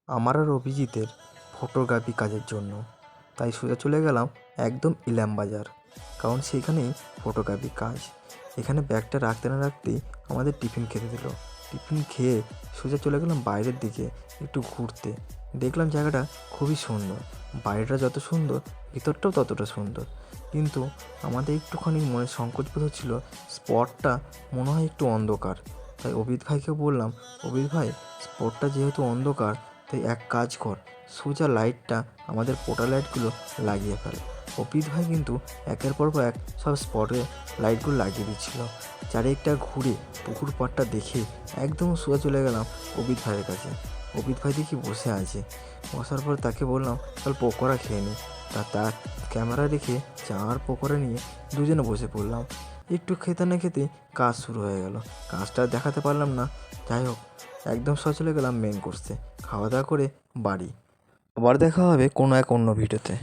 আমার আর অভিজিতের ফটোগ্রাফি কাজের জন্য। তাই সোজা চলে গেলাম একদম ইলামবাজার, কারণ সেইখানেই ফটোগ্রাফি কাজ। এখানে ব্যাগটা রাখতে না রাখতেই আমাদের টিফিন খেতে দিল। টিফিন খেয়ে সোজা চলে গেলাম বাইরের দিকে একটু ঘুরতে। দেখলাম জায়গাটা খুবই সুন্দর, বাইরেটা যত সুন্দর ভিতরটাও ততটা সুন্দর। কিন্তু আমাদের একটুখানি মনে সংকোচ বোধ হচ্ছিল, স্পটটা মনে হয় একটু অন্ধকার। তাই অভিত ভাইকে বললাম, অভিত ভাই স্পটটা যেহেতু অন্ধকার, তাই এক কাজ কর, সোজা লাইটটা আমাদের পোর্টাল লাইটগুলো লাগিয়ে ফেল। অভিত ভাই কিন্তু একের পর এক সব স্পটে লাইটগুলো লাগিয়ে দিচ্ছিল। চারিদিকটা ঘুরে পুকুর পাড়টা দেখে একদম সোজা চলে গেলাম অভিত ভাইয়ের কাছে। অভিত ভাই দেখি বসে আছে। বসার পর তাকে বললাম, চল পকোড়া খেয়ে নি। তার ক্যামেরা রেখে চা আর পকোড়া নিয়ে দুজনে বসে পড়লাম। একটু খেতে না খেতেই কাজ শুরু হয়ে গেল। কাজটা দেখাতে পারলাম না, যাই হোক একদম সোজা চলে গেলাম মেন কোর্সে। খাওয়া দাওয়া করে বাড়ি। আবার দেখা হবে কোনো এক অন্য ভিডিওতে।